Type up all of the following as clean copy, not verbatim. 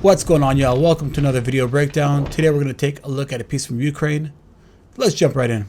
What's going on, y'all? Welcome to another video breakdown. Today we're going to take a look at a piece from Ukraine. Let's jump right in.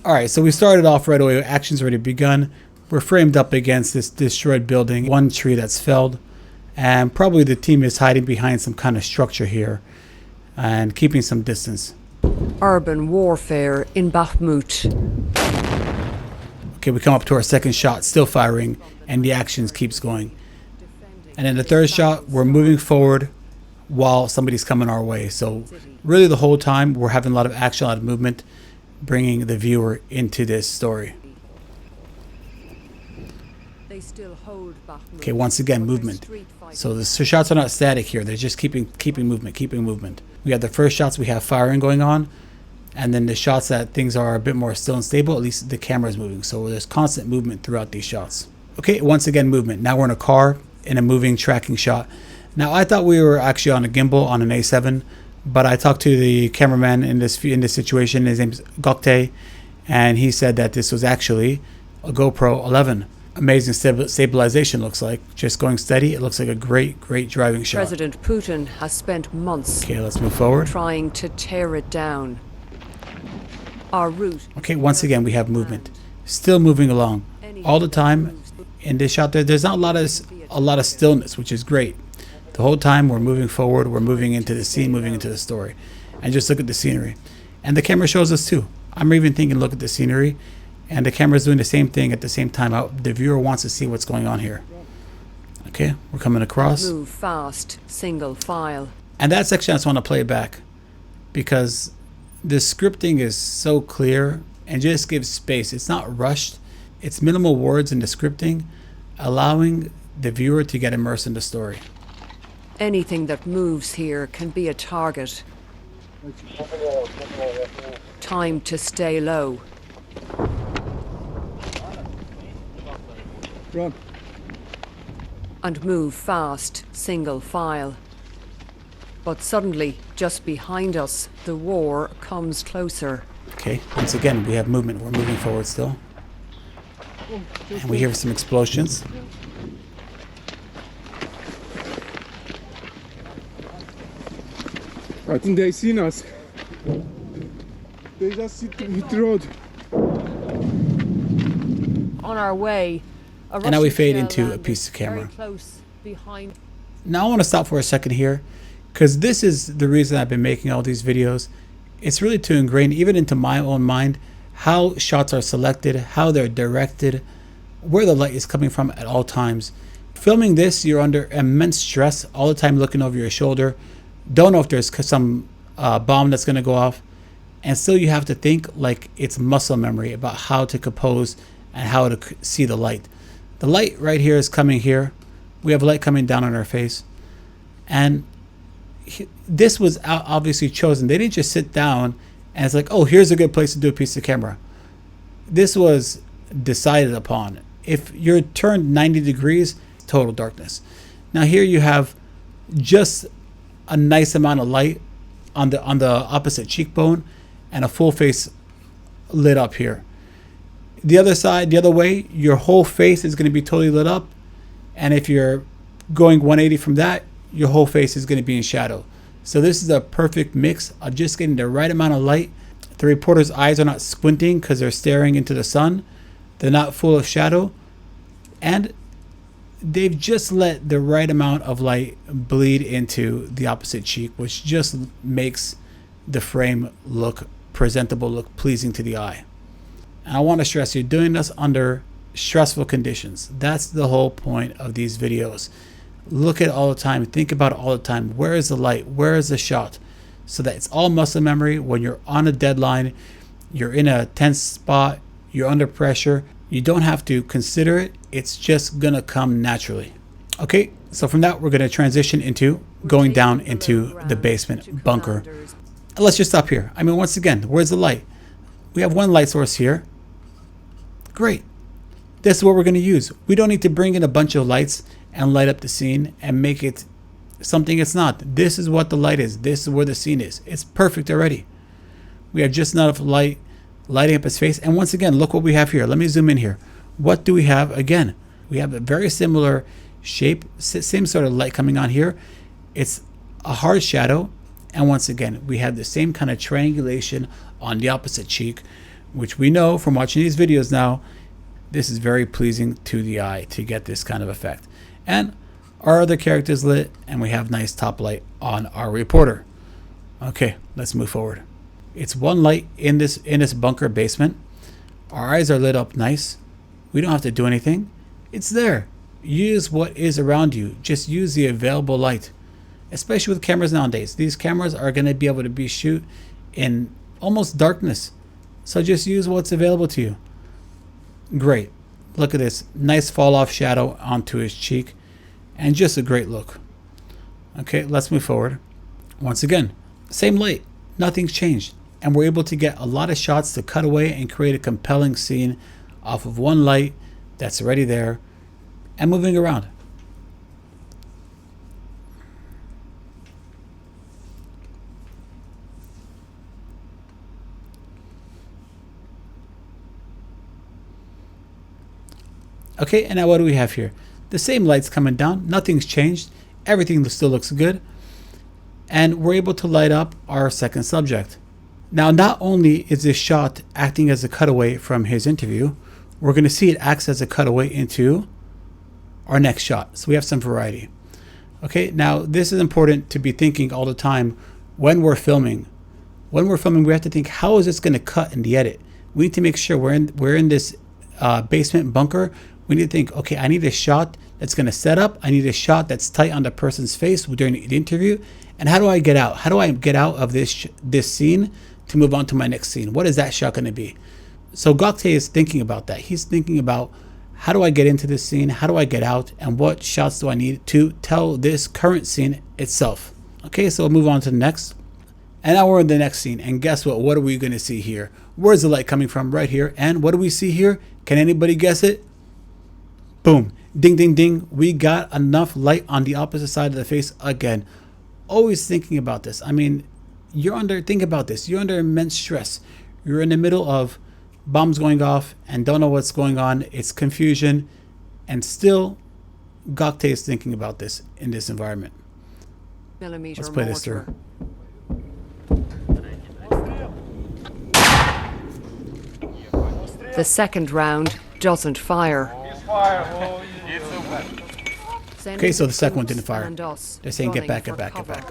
Alright, so we started off right away. Action's already begun. We're framed up against this destroyed building. One tree that's felled. And probably the team is hiding behind some kind of structure here. And keeping some distance. Urban warfare in Bakhmut. Okay, we come up to our second shot. Still firing. And the action keeps going. And in the third shot, we're moving forward while somebody's coming our way. So really the whole time, we're having a lot of action, a lot of movement, bringing the viewer into this story. Okay, once again, movement. So the shots are not static here. They're just keeping movement. We have the first shots, we have firing going on. And then the shots that things are a bit more still and stable, at least the camera is moving. So there's constant movement throughout these shots. Okay, once again, movement. Now we're in a car. In a moving tracking shot. Now I thought we were actually on a gimbal on an A7, but I talked to the cameraman in this situation. His name's Goktay, and he said that this was actually a GoPro 11. Amazing stabilization, looks like. Just going steady. It looks like a great driving shot. President Putin has spent months let's move forward. Trying to tear it down. Our route. Okay, once again we have movement. Still moving along all the time. In this shot there's not a lot of stillness, which is great. The whole time we're moving forward, we're moving into the scene, moving into the story. And just look at the scenery. And the camera shows us too. I'm even thinking look at the scenery, and the camera's doing the same thing at the same time. The viewer wants to see what's going on here. Okay, we're coming across. Move fast, single file. And that section I just want to play back because the scripting is so clear and just gives space. It's not rushed. It's minimal words in the scripting, allowing the viewer to get immersed in the story. Anything that moves here can be a target. Time to stay low. Run. And move fast, single file. But suddenly, just behind us, the war comes closer. Okay, once again, we have movement. We're moving forward still. And we hear some explosions. I think they seen us. They just hit the road. On our way. And now we fade into a piece of camera. Now I want to stop for a second here, because this is the reason I've been making all these videos. It's really to ingrain even into my own mind how shots are selected, how they're directed, where the light is coming from at all times. Filming this, you're under immense stress all the time, looking over your shoulder. Don't know if there's some bomb that's going to go off. And still you have to think like it's muscle memory about how to compose and how to see the light. The light right here is coming here. We have light coming down on our face. And this was obviously chosen. They didn't just sit down and it's like, oh, here's a good place to do a piece of camera. This was decided upon. If you're turned 90 degrees, total darkness. Now here you have just a nice amount of light on the opposite cheekbone and a full face lit up here. The other side, the other way, your whole face is going to be totally lit up. And if you're going 180 from that, your whole face is going to be in shadow. So this is a perfect mix of just getting the right amount of light. The reporter's eyes are not squinting because they're staring into the sun. They're not full of shadow. And they've just let the right amount of light bleed into the opposite cheek, which just makes the frame look presentable, look pleasing to the eye. And I want to stress, you're doing this under stressful conditions. That's the whole point of these videos. Look at it all the time. Think about it all the time. Where is the light? Where is the shot? So that it's all muscle memory. When you're on a deadline, you're in a tense spot, you're under pressure, you don't have to consider it. It's just going to come naturally. Okay, so from that, we're going to transition into going down into the basement bunker. Let's just stop here. I mean, once again, where's the light? We have one light source here. Great. This is what we're going to use. We don't need to bring in a bunch of lights and light up the scene and make it something it's not. This is what the light is. This is where the scene is. It's perfect already. We have just enough light lighting up his face. And once again, look what we have here. Let me zoom in here. What do we have? Again, we have a very similar shape, same sort of light coming on here. It's a hard shadow, and once again we have the same kind of triangulation on the opposite cheek, which we know from watching these videos now, this is very pleasing to the eye to get this kind of effect. And our other character's lit, and we have nice top light on our reporter. Okay, let's move forward. It's one light in this bunker basement. Our eyes are lit up nice. We don't have to do anything. It's there. Use what is around you. Just use the available light. Especially with cameras nowadays. These cameras are going to be able to be shoot in almost darkness. So just use what's available to you. Great. Look at this. Nice fall off shadow onto his cheek. And just a great look. Okay, let's move forward. Once again, same light. Nothing's changed. And we're able to get a lot of shots to cut away and create a compelling scene off of one light that's already there and moving around. Okay, and now what do we have here? The same light's coming down. Nothing's changed. Everything still looks good. And we're able to light up our second subject. Now, not only is this shot acting as a cutaway from his interview, we're going to see it acts as a cutaway into our next shot. So we have some variety. Okay, now this is important to be thinking all the time when we're filming. When we're filming, we have to think, how is this going to cut in the edit? We need to make sure we're in this basement bunker. We need to think, okay, I need a shot that's going to set up. I need a shot that's tight on the person's face during the interview. And how do I get out? How do I get out of this scene to move on to my next scene? What is that shot going to be? So Goktay is thinking about that. He's thinking about, how do I get into this scene? How do I get out? And what shots do I need to tell this current scene itself? Okay, so we'll move on to the next. And now we're in the next scene. And guess what? What are we going to see here? Where's the light coming from? Right here. And what do we see here? Can anybody guess it? Boom. Ding, ding, ding. We got enough light on the opposite side of the face again. Always thinking about this. I mean, think about this. You're under immense stress. You're in the middle of bombs going off and don't know what's going on. It's confusion. And still, Goktay is thinking about this in this environment. Let's play this through. The second round doesn't fire. Okay, so the second one didn't fire. They're saying get back, get back, get back.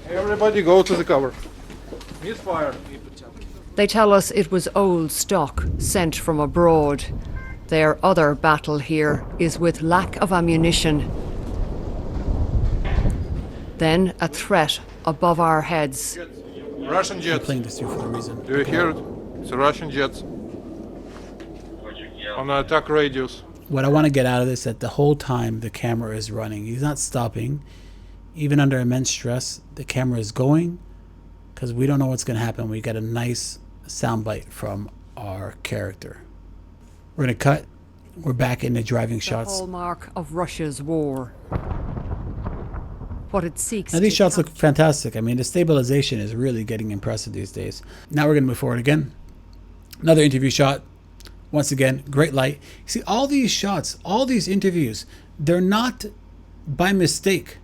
Everybody go to the cover. Misfire. They tell us it was old stock sent from abroad. Their other battle here is with lack of ammunition. Then a threat above our heads. Russian I'm jets. playing this through for a reason. Do you hear it? It's Russian jets. On the attack radius. What I want to get out of this, that the whole time the camera is running. He's not stopping. Even under immense stress, the camera is going because we don't know what's going to happen. We get a nice soundbite from our character. We're going to cut. We're back in the driving shots. The hallmark of Russia's war. What it seeks. Now these shots look fantastic. I mean, the stabilization is really getting impressive these days. Now we're going to move forward again. Another interview shot. Once again, great light. See, all these shots, all these interviews, they're not by mistake.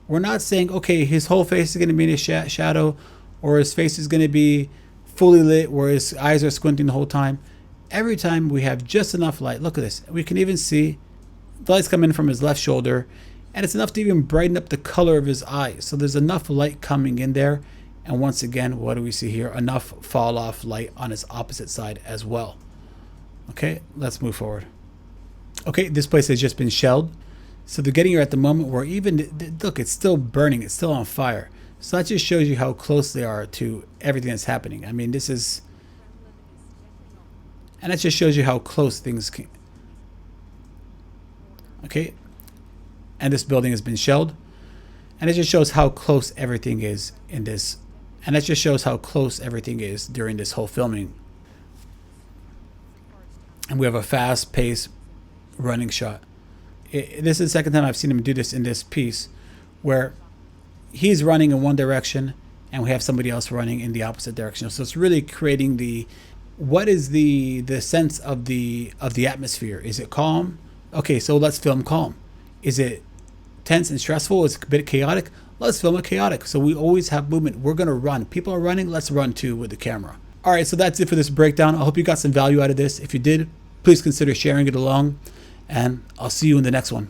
We're not saying, okay, his whole face is going to be in a shadow, or his face is going to be fully lit, where his eyes are squinting the whole time. Every time we have just enough light. Look at this. We can even see the light's coming from his left shoulder, and it's enough to even brighten up the color of his eyes. So there's enough light coming in there. And once again, what do we see here? Enough fall off light on his opposite side as well. Okay, let's move forward. Okay, this place has just been shelled. So they're getting here at the moment where even, look, it's still burning. It's still on fire. So that just shows you how close they are to everything that's happening. I mean, this is, and that just shows you how close things can. Okay, and this building has been shelled. And it just shows how close everything is in this. And that just shows how close everything is during this whole filming. And we have a fast-paced running shot. This is the second time I've seen him do this in this piece, where he's running in one direction and we have somebody else running in the opposite direction. So it's really creating what is the sense of the atmosphere? Is it calm? Okay, so let's film calm. Is it tense and stressful? Is it a bit chaotic? Let's film it chaotic. So we always have movement. We're gonna run. People are running, let's run too with the camera. All right, so that's it for this breakdown. I hope you got some value out of this. If you did, please consider sharing it along, and I'll see you in the next one.